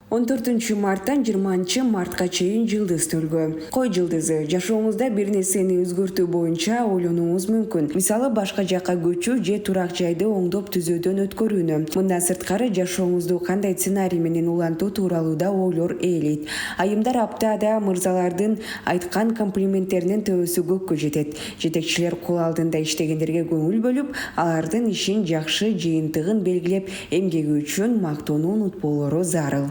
14-марттан 20-мартка чейин жылдыз төлгө. Кой жылдызы жашооңузда бир нерсени өзгөртүү боюнча ойлонууңуз мүмкүн. Мисалы башка жакка көчүү же турак жайды оңдоп түзөөдөн өткөрүүнү. Мындан сырткары жашооңузду кандай сценарий менен улантуу тууралуу да ойлор ээлейт. Айымдар аптада мырзалардын айткан комплименттеринин төбөсү көккө жетет. Жетекчилер кол алдында иштегендерге көңүл бөлүп, алардын ишин жакшы жыйынтыгын белгилеп, эмгеги үчүн мактоону унутпоолору зарыл.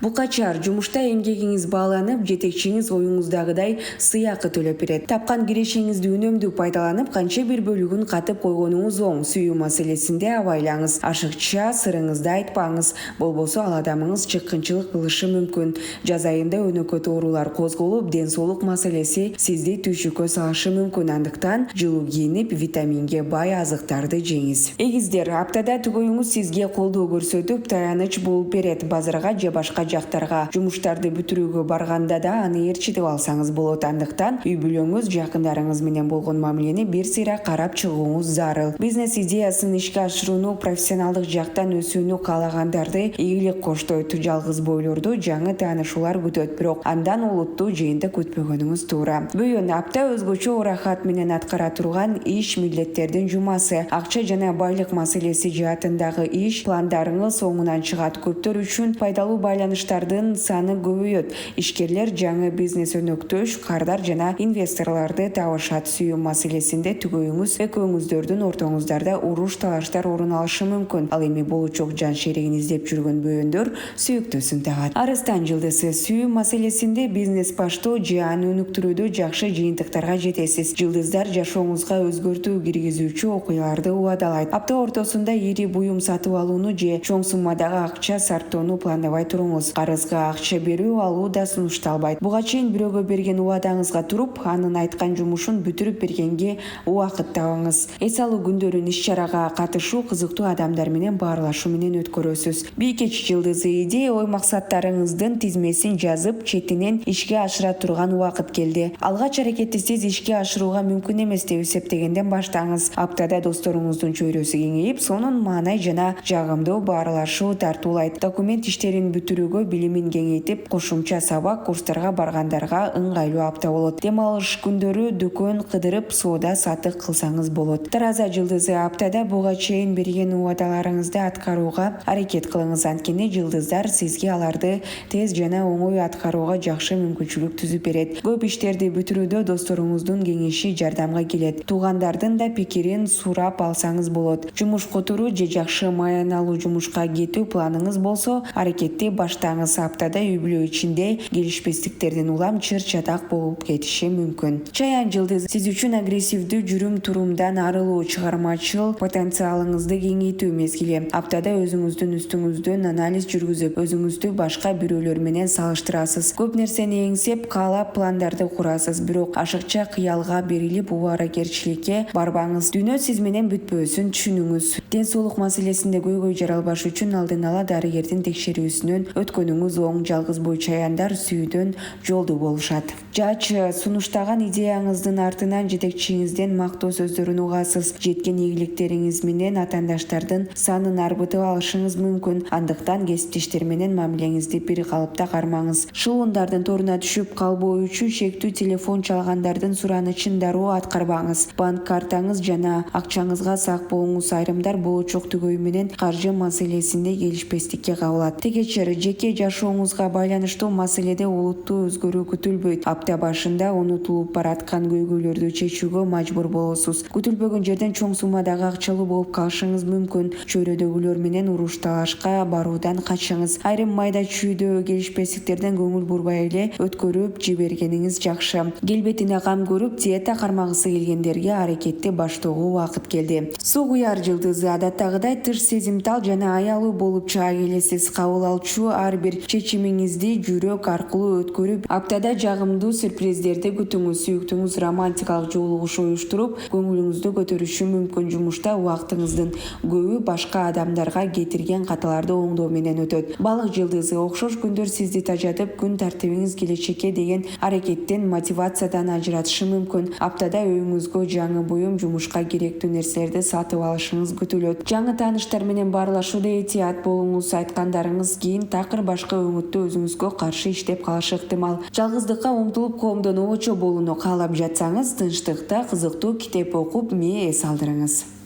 Букачар жумушта эмгегиңиз бааланып, жетекчиңиз оюңуздагыдай сыйакы төлөп берет. Тапкан кирешиңизди үнөмдүү пайдаланып, канча бир бөлүгүн катып койгонуңуз оң. Сүйүү маселесинде абайлаңыз, ашыкча сырыңызды айтпаңыз, болбосо ал адамыңыз чыккынчылык кылышы мүмкүн. Жаз айында өнөкөт оорулар козголуп, ден соолук маселеси сизди түйшүккө салышы мүмкүн. Андыктан жылуу кийинип, витаминге бай азыктарды жеңиз. Эгиздер, аптада түгөйүңүз сизге колдоо көрсөтүп, таяныч болуп берет. Базарга же башка жактарга жумуштарды бүтүрүүгө барганда да аны ээрчитип алсаңыз болот. Андыктан үй бүлөңүз, жакындарыңыз менен болгон мамилени бир сыйра карап чыгууңуз зарыл. Бизнес идеясын ишке ашырууну, профессионалдык жактан өсүүнү каалагандарды ийгилик коштойт. Жалгыз бойлорду жаңы таанышуулар күтөт, бирок андан олуттуу жыйынтык күтпөгөнүңүз туура. Бөйөн апта өзгөчө урахат менен аткара турган иш милдеттердин жумасы. Акча жана байлык маселеси жаатындагы иш пландарыңыз оңунан чыгат. Көптөр үчүн пайдалуу байланыштардын саны көбөйөт. Ишкерлер жаңы бизнес өнөктөш, кардар жана инвесторлорду табышат. Сүйүү маселесинде түгөйүңүз экөөңүздөрдүн ортоңуздарда уруш талаштар орун алышы мүмкүн. Ал эми болочок жан шеригин издеп жүргөн бөйөндөр сүйүктүүсүн тагат. Арыстан жылдызы сүйүү маселесинде бизнес баштоо же аны өнүктүрүүдө жакшы жыйынтыктарга жетесиз. Жылдыздар жашооңузга өзгөртүү киргизүүчү окуяларды убадалайт. Апта ортосунда ири буюм сатып алууну же чоң суммадагы акча сарптоону пландабай туруңуз. Карызга акча берүү алуу да сунушталбайт. Буга чейин бирөөгө берген убадаңызга туруп, анын айткан жумушун бүтүрүп бергенге убакыт табыңыз. Эс алуу күндөрүн иш-чарага катышуу, кызыктуу адамдар менен баарлашуу менен өткөрөсүз. Бийкеч жылдызы идея ой максаттарыңыздын тизмесин жазып, четинен ишке ашыра турган убакыт келди. Алгач аракетти сиз ишке ашырууга мүмкүн эмес деп эсептегенден баштаңыз. Аптада досторуңуздун чөйрөсү кеңейип, сонун маанай жана жагымдуу баарлашуу тартуулайт. Документ иштерин бүтүрүүгө билимин кеңейтип, кошумча сабак, курстарга баргандарга ыңгайлуу апта болот. Дем алыш күндөрү дүкөн кыдырып, соода сатык кылсаңыз болот. Тараза жылдызы аптада буга чейин берген убадаларыңызды аткарууга аракет кылыңыз. Анткени жылдыздар сизге аларды тез жана оңой аткарууга жакшы мүмкүнчүлүк түзүп берет. Көп иштерди бүтүрүүдө досторуңуздун кеңеши жардамга келет. Туугандардын да пикирин сурап алсаңыз болот. Жумуш которуу же жакшы маяналуу жумушка кетүү планыңыз болсо, аракетти баштаңыз. Аптада үй бүлө ичинде келишпестиктердин улам чыр-чатак болуп кетиши мүмкүн. Чаян жылдыз сиз үчүн агрессивдүү жүрүм-турумдан арылуу, чыгармачыл потенциалыңызды кеңейтүү мезгили. Аптада өзүңүздүн үстүңүздөн анализ жүргүзүп, өзүңүздү башка бирөөлөр менен салыштырасыз. Көп нерсени эңсеп, каалап пландарды курасыз, бирок ашыкча кыялга берилип, убаракерчиликке барбаңыз. Дүйнө сиз менен бүтпөөсүн түшүнүңүз. Ден соолук маселесинде көйгөй жаралбаш үчүн алдын ала дарыгердин текшерүүсүнөн өткөнүңүз оң. Жалгыз бой чаяндар сүйүүдөн жолду болушат. Жач сунуштаган идеяңыздын артынан жетекчиңизден мактоо сөздөрүн угасыз. Жеткен ийгиликтериңиз менен атаандаштардын санын арбытып алышыңыз мүмкүн. Андыктан кесиптештер менен мамилеңизди бир калыпта кармаңыз. Шылуундардын торуна түшүп калбоо үчүн чектүү телефон чалгандардын суранычын дароо аткарбаңыз. Банк картаңыз жана акчаңызга сак болуңуз. Айрымдар болочок түгөй менен каржы маселесинде келишпестикке кабылат. Тегечер жеке жашооңузга байланыштуу маселеде олуттуу өзгөрүү күтүлбөйт. Апта башында унутулуп бараткан көйгөйлөрдү чечүүгө мажбур болосуз. Күтүлбөгөн жерден чоң суммадагы акчалуу болуп калышыңыз мүмкүн. Чөйрөдөгүлөр менен уруш талашка баруудан качыңыз. Айрым майда чүйдө келишпестиктерден көңүл бурбай эле өткөрүп жибергениңиз жакшы. Келбетине кам көрүп, диета кармагысы келгендерге аракетти баштоого убакыт келди. Суу куяр жылдызы адаттагыдай тыш сезимтал жана аялуу болуп чыга келесиз. Кабыл алчу ар бир чечимиңизди жүрөк аркылуу өткөрүп, аптада жагымдуу сюрприздерди күтүңүз. Сүйүктүүңүз романтикалык жолугуш уюштуруп, көңүлүңүздү көтөрүшү мүмкүн. Жумушта убактыңыздын көбү башка адамдарга кетирген каталарды оңдоо менен өтөт. Балык жылдызы окшош күндөр сизди тажатып, күн тартибиңиз келечекке деген аракеттен, мотивациядан ажыратышы мүмкүн. Аптада үйүңүзгө жаңы буюм, жумушка керектүү нерселерди сатып алышыңыз күтүлөт. Жаңы тааныштар менен баарлашууда этият болуңуз. Айткандарыңыз кийин такыр баатыр башка үмүттүү өзүңүзгө каршы иштеп калышы ыктымал. Жалгыздыкка умтулуп коомдонуучу болууну каалап жатсаңыз, тынчтыкта кызыктуу китеп окуп, эс алдырыңыз.